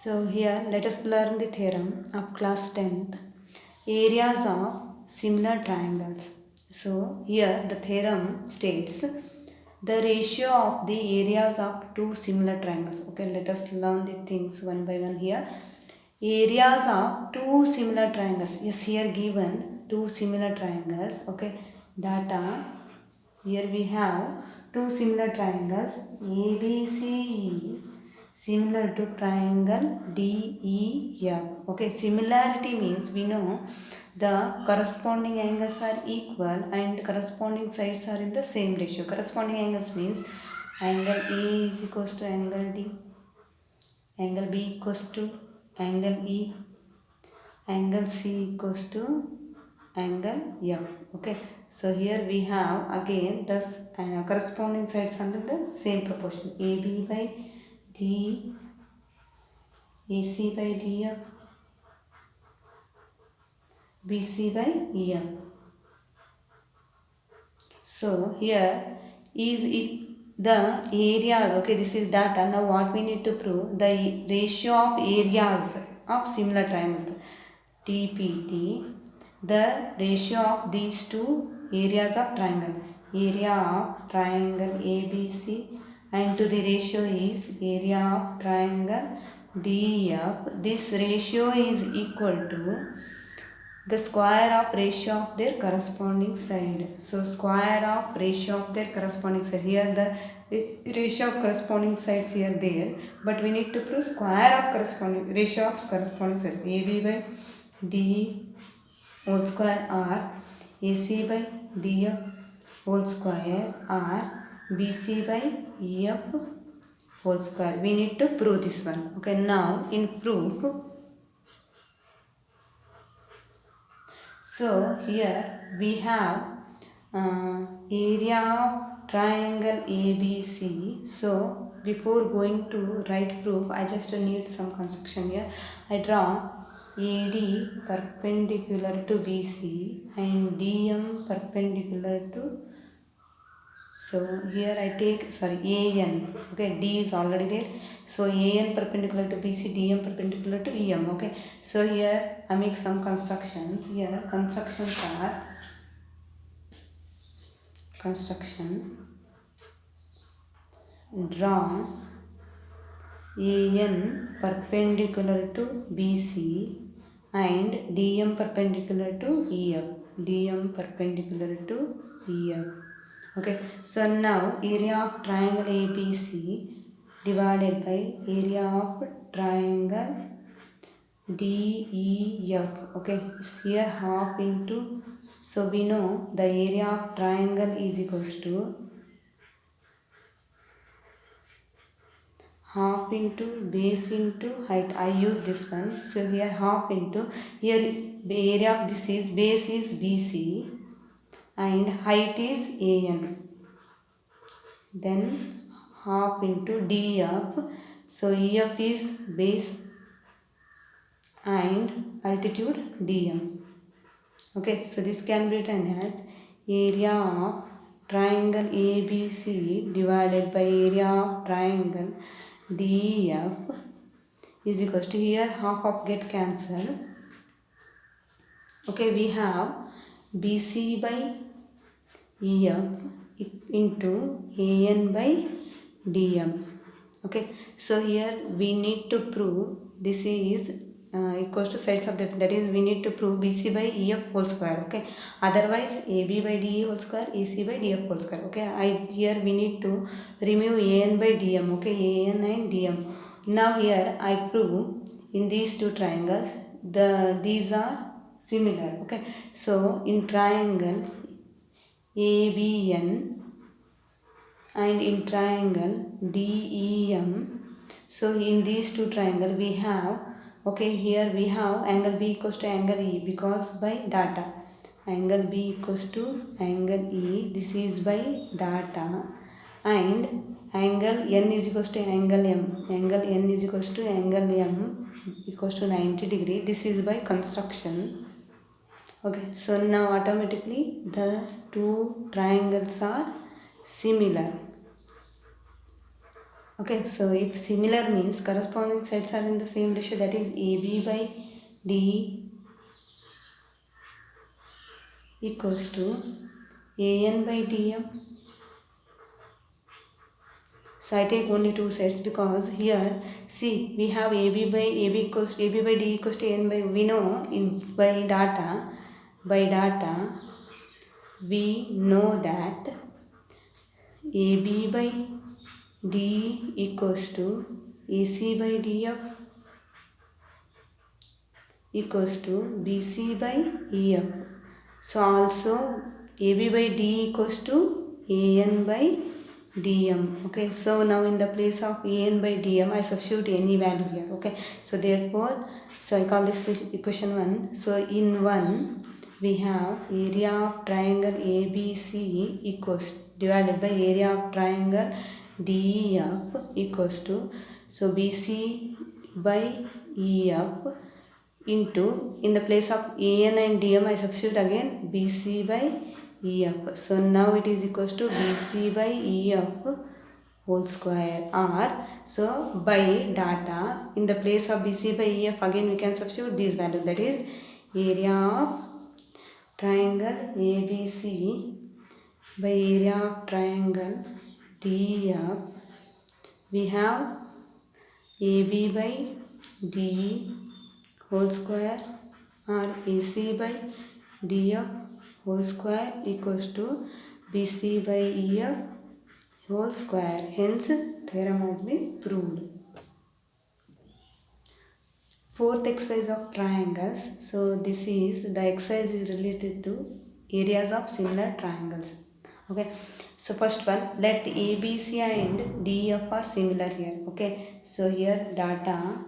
So here let us learn the theorem of class 10th, areas of similar triangles. So here the theorem states the ratio of the areas of two similar triangles. Okay, let us learn the things one by one here. Areas of two similar triangles. Yes, here given two similar triangles. Okay, data. Here we have two similar triangles. ABC is similar to triangle DEF. Okay, similarity means we know the corresponding angles are equal and corresponding sides are in the same ratio. Corresponding angles means angle A is equals to angle D, angle B equals to angle E, angle C equals to angle F. Okay, so here we have again the corresponding sides under the same proportion. AB by D, AC by DF, BC by EF. So here is the area. Okay, this is data. Now what we need to prove? The ratio of areas of similar triangles, TPT, the ratio of these two areas of triangle, area of triangle ABC, and to the ratio is area of triangle DEF. This ratio is equal to the square of ratio of their corresponding side. So square of ratio of their corresponding side. Here the ratio of corresponding sides here there, but we need to prove square of corresponding ratio of corresponding side. AB by D whole square or AC by DF whole square or BC by EF whole square. We need to prove this one. Okay, now in proof. So here we have area of triangle ABC. So before going to write proof, I just need some construction here. I draw AD perpendicular to BC and DM perpendicular to. So here I take AN. Okay, D is already there. So AN perpendicular to BC, DM perpendicular to EM. Okay, so here I make some constructions. Here constructions are draw AN perpendicular to BC and DM perpendicular to EF. DM perpendicular to EF. Okay, so now area of triangle ABC divided by area of triangle DEF. Okay, here half into, so we know the area of triangle is equals to half into base into height. I use this one. So here half into, here the area of this is base is BC and height is AN. Then half into DF. So EF is base and altitude DM. Okay, so this can be written as area of triangle ABC divided by area of triangle DEF is equals to, here half of get cancelled. Okay, we have BC by EF into AN by DM. Okay, so here we need to prove this is equals to sides of that is we need to prove BC by EF whole square. Okay, otherwise AB by DE whole square, AC by DF whole square. Okay, here we need to remove AN by DM. Okay, AN and DM. Now here I prove in these two triangles these are similar. Okay, so in triangle ABN and in triangle DEM. So in these two triangles we have, okay, here we have angle B equals to angle E because by data. Angle B equals to angle E, this is by data, and angle N is equals to angle M. Angle N is equals to angle M equals to 90 degree. This is by construction. Okay, so now automatically the two triangles are similar. Okay, so if similar means corresponding sides are in the same ratio, that is AB by DE equals to AN by DM. So I take only two sets because here see we have AB by D equals to AN by, we know in by data we know that AB by D equals to AC by DF equals to BC by EF. So also AB by D equals to AN by DM. Okay, so now in the place of AN by DM I substitute any value here. Okay, so therefore, so I call this equation 1. So in 1 we have area of triangle ABC equals divided by area of triangle DEF equals to, so BC by EF into, in the place of AN and DM I substitute again BC by EF. So now it is equals to BC by EF whole square, or so by data in the place of BC by EF again we can substitute these values, that is area of triangle ABC by area of triangle DEF. We have AB by DE whole square or AC by DF whole square equals to BC by EF whole square. Hence, theorem has been proved. Fourth exercise of triangles. So this is, the exercise is related to areas of similar triangles. Okay, so first one, let ABC and DF are similar here. Okay, so here data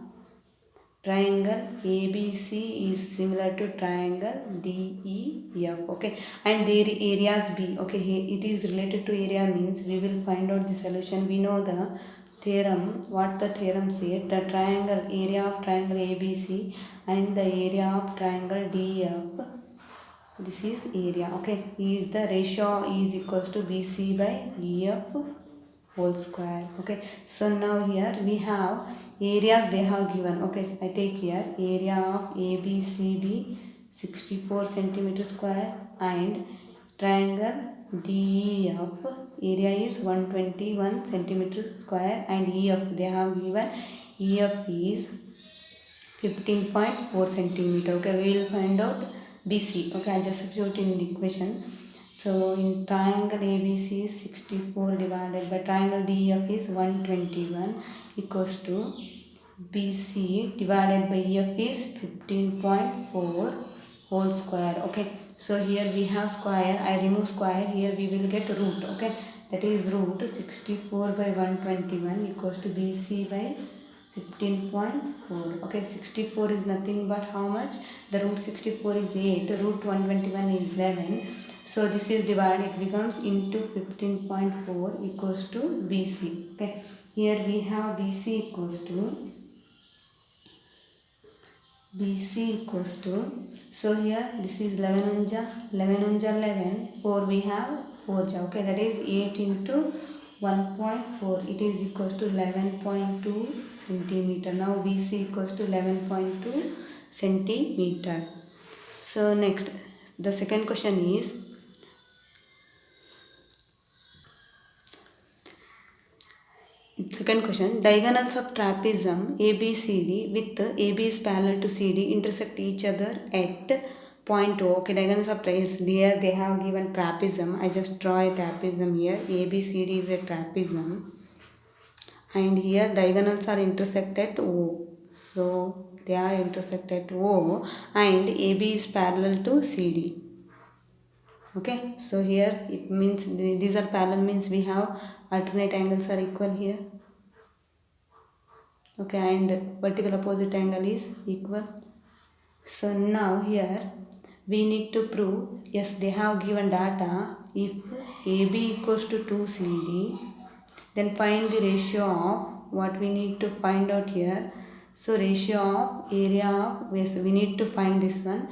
triangle ABC is similar to triangle DEF. Okay, and their areas B. Okay, it is related to area means we will find out the solution. We know the theorem, what the theorem said, the triangle area of triangle ABC and the area of triangle DEF, this is area. Okay, is the ratio is equals to BC by EF whole square. Okay, so now here we have areas they have given. Okay, I take here area of ABCD 64 centimeter square and triangle DEF area is 121 centimeter square, and EF they have given EF is 15.4 centimeter. Okay, we will find out BC. Okay, I just substitute in the equation. So in triangle ABC is 64 divided by triangle DEF is 121 equals to BC divided by EF is 15.4 whole square. Okay, so here we have square, I remove square, here we will get root. Okay, that is root 64 by 121 equals to BC by 15.4. Okay, 64 is nothing but how much? The root 64 is 8, root 121 is 11. So this is divided, it becomes into 15.4 equals to BC. Okay, here we have BC equals to, so here this is 11 unja 11, 4 we have 4 ja. Okay, that is 8 into 1.4, it is equals to 11.2 centimeter. Now BC equals to 11.2 centimeter. So next, the second question is, second question, diagonals of trapezium ABCD with AB is parallel to CD intersect each other at point O. Okay, diagonals of trapezium, here they have given trapezium. I just draw a trapezium here. ABCD is a trapezium and here diagonals are intersect at O. So they are intersect at O and AB is parallel to CD. Okay, so here it means these are parallel, means we have alternate angles are equal here. Okay, and vertical opposite angle is equal. So now here we need to prove, yes, they have given data, if AB equals to 2CD, then find the ratio of what we need to find out here. So ratio of area of, yes, we need to find this one,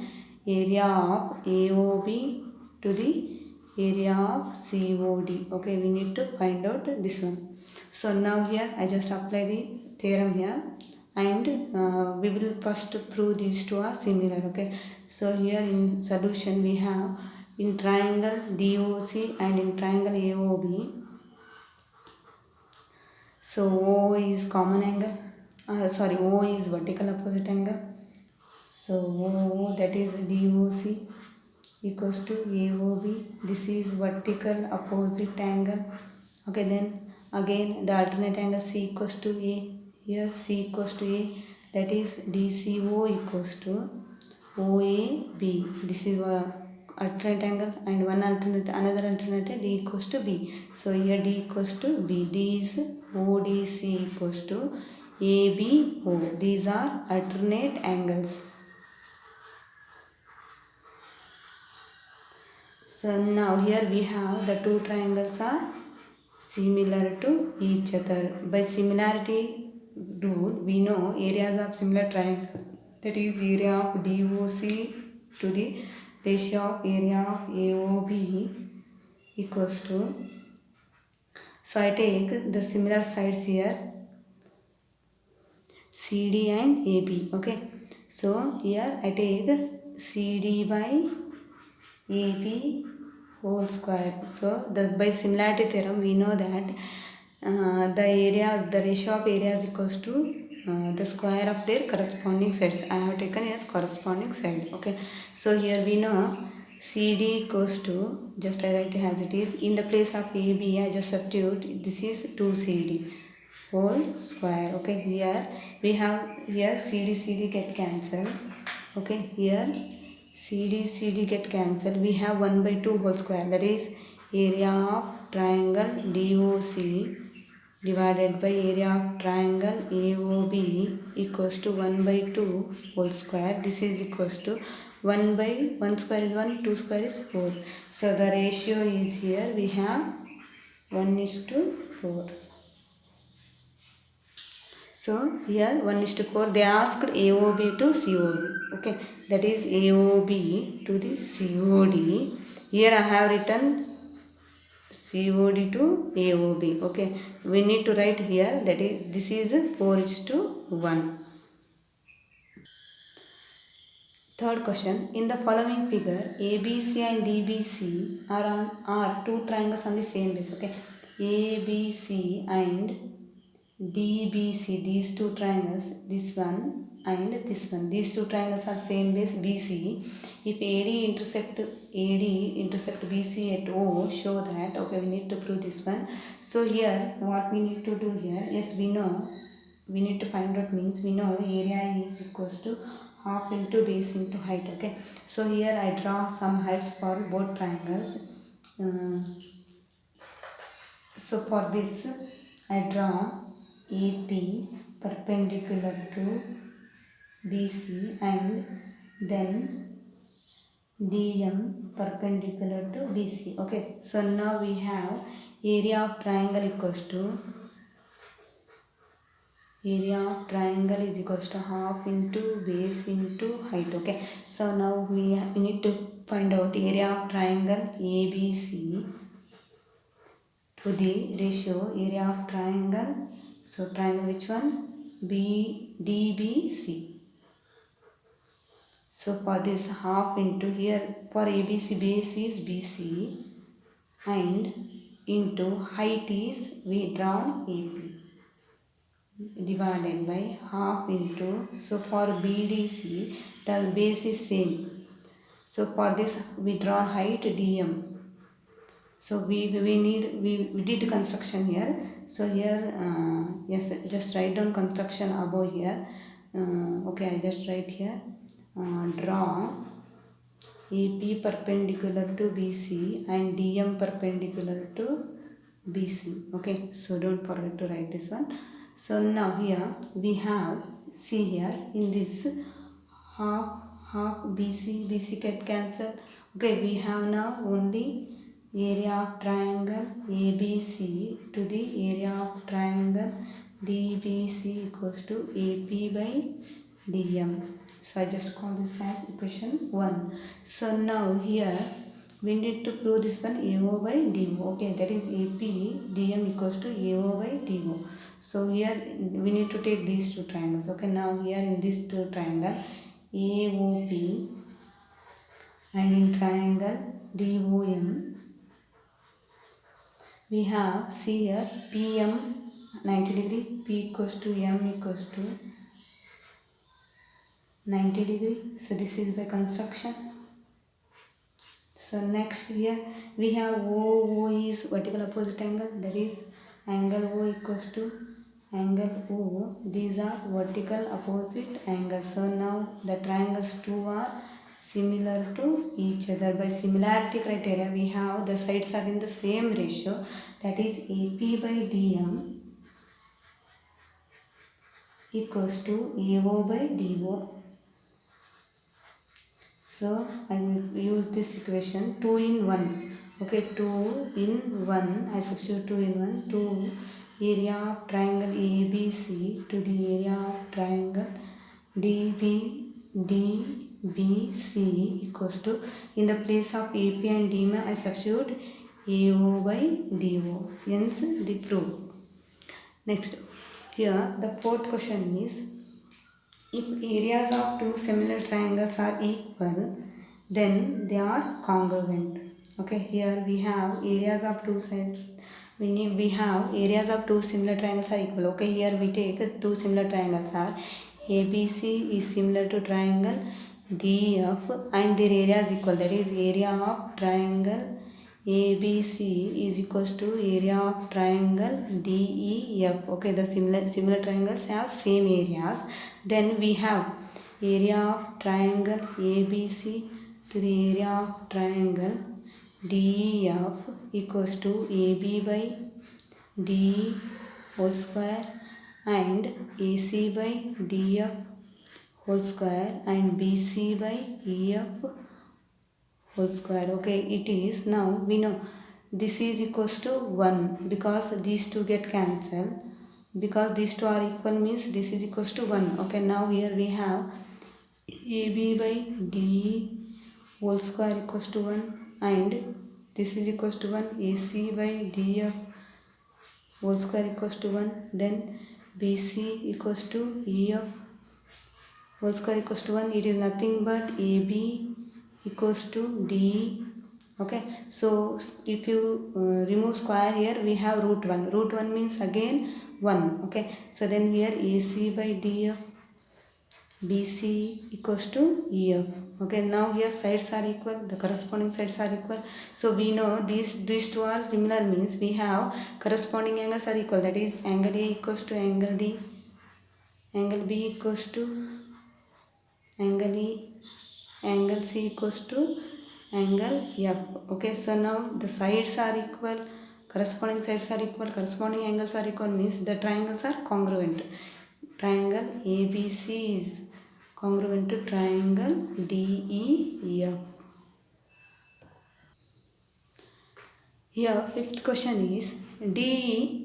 area of AOB to the area of COD. Okay, we need to find out this one. So now here I just apply the theorem here, and we will first prove these two are similar. Okay, so here in solution we have in triangle DOC and in triangle AOB. So O is common angle, O is vertical opposite angle. So O, that is DOC, equals to AOB. This is vertical opposite angle. Okay, then again the alternate angle C equals to A. Here C equals to A, that is DCO equals to OAB. This is alternate angle, and another alternate D equals to B. So here D equals to B. D is ODC equals to ABO. These are alternate angles. So now here we have the two triangles are similar to each other. By similarity rule, we know areas of similar triangle, that is area of DOC to the ratio of area of AOB equals to. So I take the similar sides here, CD and AB. Okay, so here I take CD by AB whole square. So by similarity theorem we know that the ratio of areas equals to the square of their corresponding sides. I have taken as corresponding side. Okay, so here we know CD equals to, just I write as it is, in the place of AB I just substitute, this is 2CD whole square. Okay, here we have, here CD get cancelled. Okay, here CD get cancelled. We have 1 by 2 whole square, that is area of triangle DOC divided by area of triangle AOB equals to 1 by 2 whole square. This is equals to 1 by 1 square is 1, 2 square is 4. So the ratio is here we have 1:4. So here 1:4, they asked AOB to COD. Okay, that is AOB to the COD. Here I have written COD to AOB. Okay, we need to write here, that is this is 4:1. Third question, in the following figure ABC and DBC are two triangles on the same base. Okay, ABC and DBC, these two triangles, this one and this one, these two triangles are same base BC. If AD intersect BC at O, show that. Okay, we need to prove this one. So here what we need to do here, yes, we know we need to find out, means we know area is equals to half into base into height. Okay, so here I draw some heights for both triangles. So for this I draw AP perpendicular to BC and then DM perpendicular to BC. Okay, so now we have area of triangle equals to half into base into height. Okay, so now we need to find out area of triangle ABC to the ratio area of triangle. So triangle which one? DBC. So for this half into, here for ABC base is BC and into height is we drawn AP divided by half into, so for BDC the base is same. So for this we draw height DM. So we did construction here. So here yes, just write down construction above here. Okay, I just write here, draw AP perpendicular to BC and DM perpendicular to BC. Okay, so don't forget to write this one. So now here we have, see here in this half BC get cancelled. Okay, we have now only area of triangle ABC to the area of triangle DBC equals to AP by DM. So I just call this as equation 1. So now here we need to prove this one AO by DO. Okay, that is AP DM equals to AO by DO. So here we need to take these two triangles. Okay, now here in this two triangle AOP and in triangle DOM we have, see here, PM 90 degree, P equals to M equals to 90 degree. So this is by construction. So next here we have O is vertical opposite angle, that is angle O equals to angle O. These are vertical opposite angles. So now the triangles 2 are similar to each other. By similarity criteria we have the sides are in the same ratio, that is AP by DM equals to AO by DO. So I will use this equation 2 in 1. Okay, 2 in 1. I substitute 2 in 1. 2 area of triangle ABC to the area of triangle DBC equals to, in the place of AP and DM I substitute AO by DO. Hence the proof. Next, here the fourth question is, if areas of two similar triangles are equal, then they are congruent. Okay, here we have areas of two sides. We have areas of two similar triangles are equal. Okay, here we take two similar triangles are ABC is similar to triangle DF and their area is equal. That is area of triangle ABC is equals to area of triangle DEF. Okay, the similar triangles have same areas. Then we have area of triangle ABC to the area of triangle DEF equals to AB by DE whole square and AC by DF whole square and BC by EF whole square. Okay, it is, now we know this is equals to 1 because these two get cancelled. Because these two are equal means this is equals to 1. Okay, now here we have AB by DE whole square equals to 1 and this is equals to 1. AC by DF whole square equals to 1. Then BC equals to EF whole square equals to 1. It is nothing but AB equals to DE. Okay, so if you remove square here we have root 1. Root 1 means again 1. Okay, so then here AC by DF BC equals to EF. Okay, now here sides are equal, the corresponding sides are equal. So we know these two are similar means we have corresponding angles are equal. That is angle A equals to angle D, angle B equals to angle E, angle C equals to angle F. Okay, so now the sides are equal, corresponding sides are equal, corresponding angles are equal means the triangles are congruent. Triangle ABC is congruent to triangle DEF. Here fifth question is, D,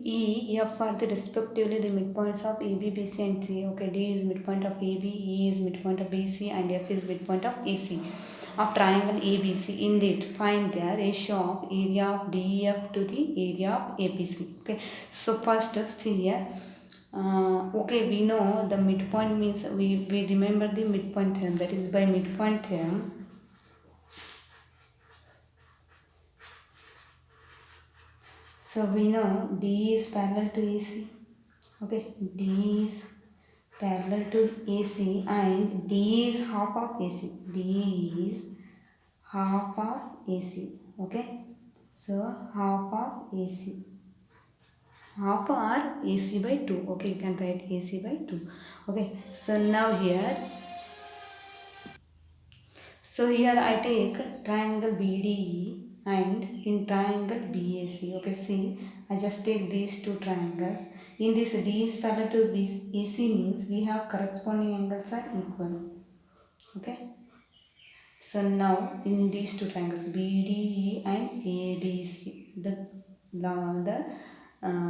E, F are the respectively the midpoints of AB, BC and C. Okay, D is midpoint of AB, E is midpoint of BC and F is midpoint of AC of triangle ABC. In it, find the ratio of area of DEF to the area of ABC. Okay, so first see here. Okay, we know the midpoint means we remember the midpoint theorem. That is by midpoint theorem. So we know D is parallel to AC. Okay, D is parallel to AC and D is half of AC. D is half of AC. Okay, so half of AC. Half or AC by 2. Okay, you can write AC by 2. Okay, so now here. So here I take triangle BDE and in triangle BAC. Okay, see, I just take these two triangles. In this D is parallel to AC means we have corresponding angles are equal. Okay. So now in these two triangles BDE and ABC, the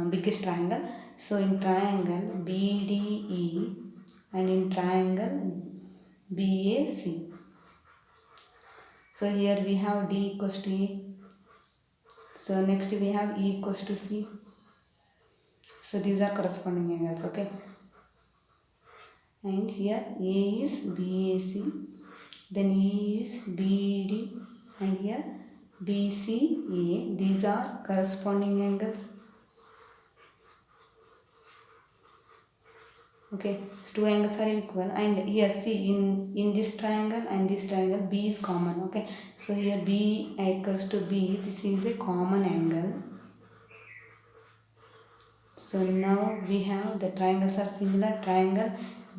biggest triangle. So in triangle BDE and in triangle BAC. So here we have D equals to A. So next we have E equals to C. So these are corresponding angles, okay. And here A is BAC, then E is BD, and here BCA. These are corresponding angles. Okay, two angles are equal, and here see in this triangle and this triangle B is common. Okay, so here B equals to B. This is a common angle. So now we have the triangles are similar. Triangle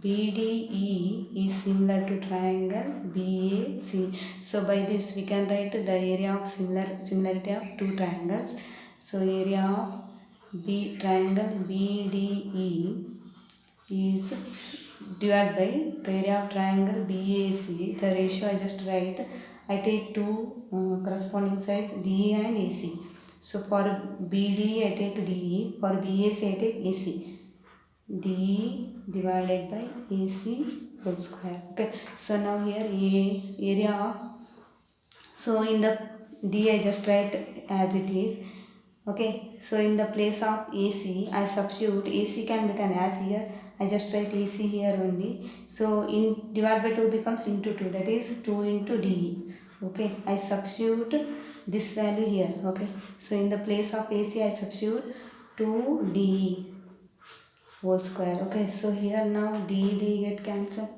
BDE is similar to triangle BAC. So by this we can write the area of similarity of two triangles. So area of triangle BDE is divided by the area of triangle BAC. The ratio I just write. I take two corresponding sides DE and AC. So for BD I take DE, for BAC I take AC. DE divided by AC whole square. Okay. So now here area of, so in the D I just write as it is. Okay. So in the place of AC I substitute, AC can be written as here. I just write AC here only. So in divided by 2 becomes into 2, that is 2 into DE. Okay, I substitute this value here. Okay, so in the place of AC I substitute 2D whole square. Okay, so here now D get cancelled.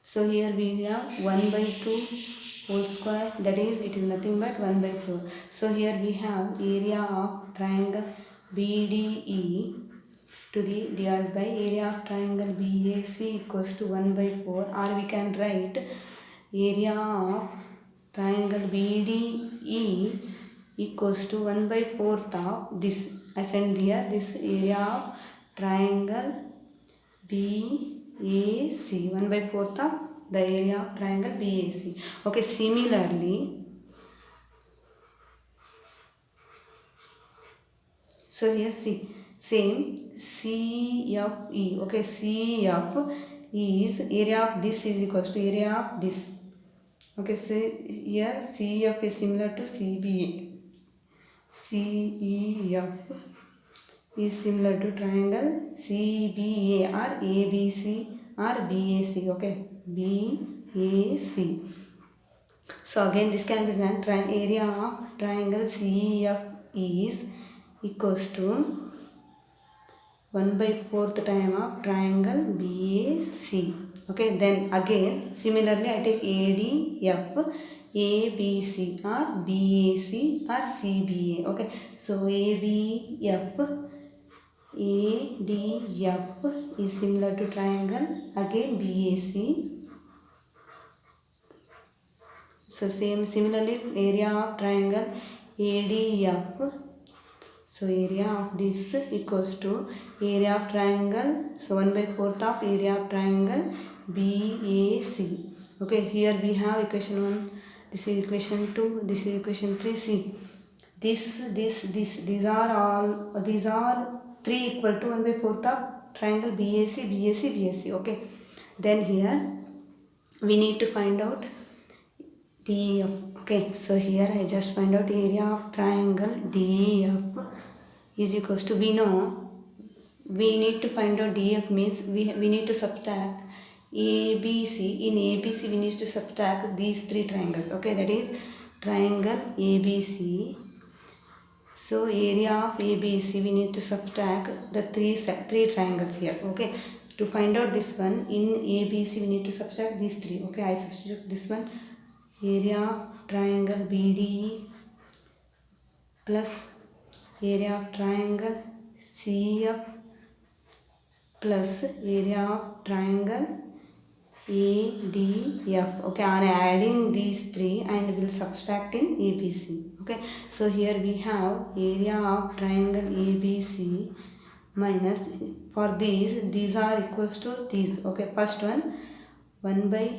So here we have 1 by 2 whole square, that is it is nothing but 1 by 4. So here we have area of triangle BDE to the divided by area of triangle BAC equals to 1 by 4, or we can write area of triangle BDE equals to 1 by 4th of this. I send here this area of triangle BAC, 1 by 4th of the area of triangle BAC. Okay, similarly, so here see, same CFE. Okay, CF is area of this is equals to area of this. Okay, so here CF is similar to CBA. CEF is similar to triangle CBA or ABC or BAC. Okay, BAC. So again this can be done. Area of triangle CEF is equals to 1 by 4th time of triangle BAC. Okay, then again similarly I take ADF, ABC or BAC or CBA. Okay, so ABF, ADF is similar to triangle again BAC. So similarly area of triangle ADF. So area of this equals to area of triangle, so 1 by 4th of area of triangle BAC. Okay, here we have equation 1, this is equation 2, this is equation 3. See, these are 3 equal to 1 by 4th of triangle BAC, BAC, BAC. Okay, then here we need to find out DEF. Okay, so here I just find out area of triangle DEF is equals to, we know we need to find out DEF means we need to subtract ABC. In ABC we need to subtract these 3 triangles. Okay, that is triangle ABC. So area of ABC we need to subtract the three triangles here. Okay, to find out this one in ABC we need to subtract these 3. Okay, I substitute this one, area of triangle BDE plus area of triangle CF plus area of triangle ADF. Okay, I am adding these 3 and will subtract in ABC. Okay, so here we have area of triangle ABC minus, for these are equals to these. Okay, first one 1 by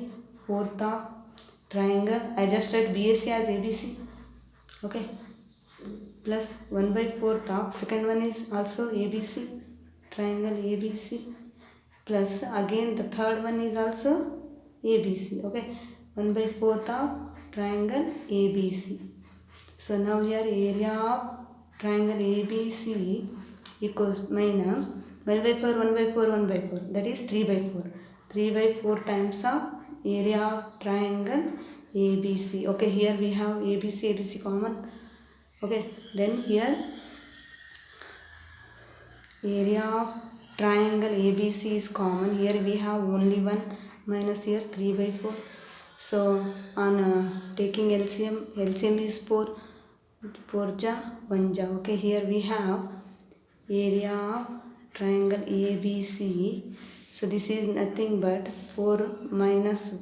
4th of triangle, I just write BAC as ABC. Okay, plus 1 by 4th of second one is also ABC, triangle ABC, plus again the third one is also ABC. Okay, 1 by 4th of triangle ABC. So now here area of triangle ABC equals minus 1 by 4, 1 by 4, 1 by 4. That is 3 by 4. 3 by 4 times of area of triangle ABC. Okay, here we have ABC common. Okay, then here area of triangle ABC is common. Here we have only 1 minus here 3 by 4. So on taking LCM is 4. 4 ja 1 ja. Okay, here we have area of triangle ABC. So this is nothing but 4 minus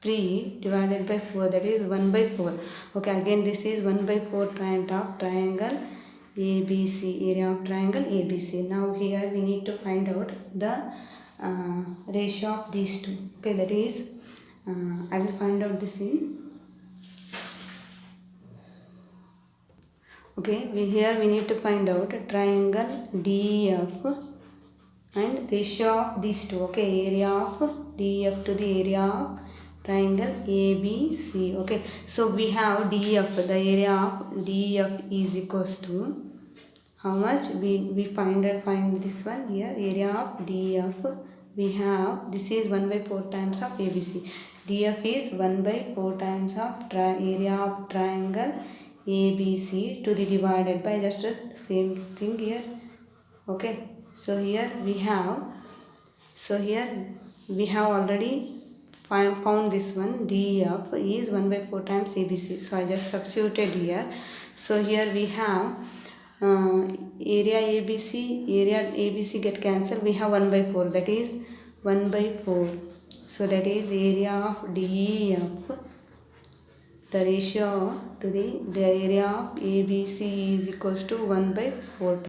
3 divided by 4, that is 1 by 4. Okay, again this is 1 by 4 of triangle ABC, area of triangle ABC. Now here we need to find out the ratio of these two. Okay, that is I will find out this in. Okay, here we need to find out triangle DEF and ratio of these two. Okay, area of DEF to the area of triangle ABC. Okay, so we have DEF, the area of DEF is equals to how much? We find this one here, area of DEF. We have, this is 1 by 4 times of ABC. DF is 1 by 4 times of area of triangle ABC to the divided by just same thing here. Okay, so here we have, already found this one. DF is 1 by 4 times ABC. So I just substituted here. So here we have area ABC get cancelled. We have 1 by 4, that is 1 by 4. So that is area of DEF. The ratio to the area of ABC is equals to 1 by 4.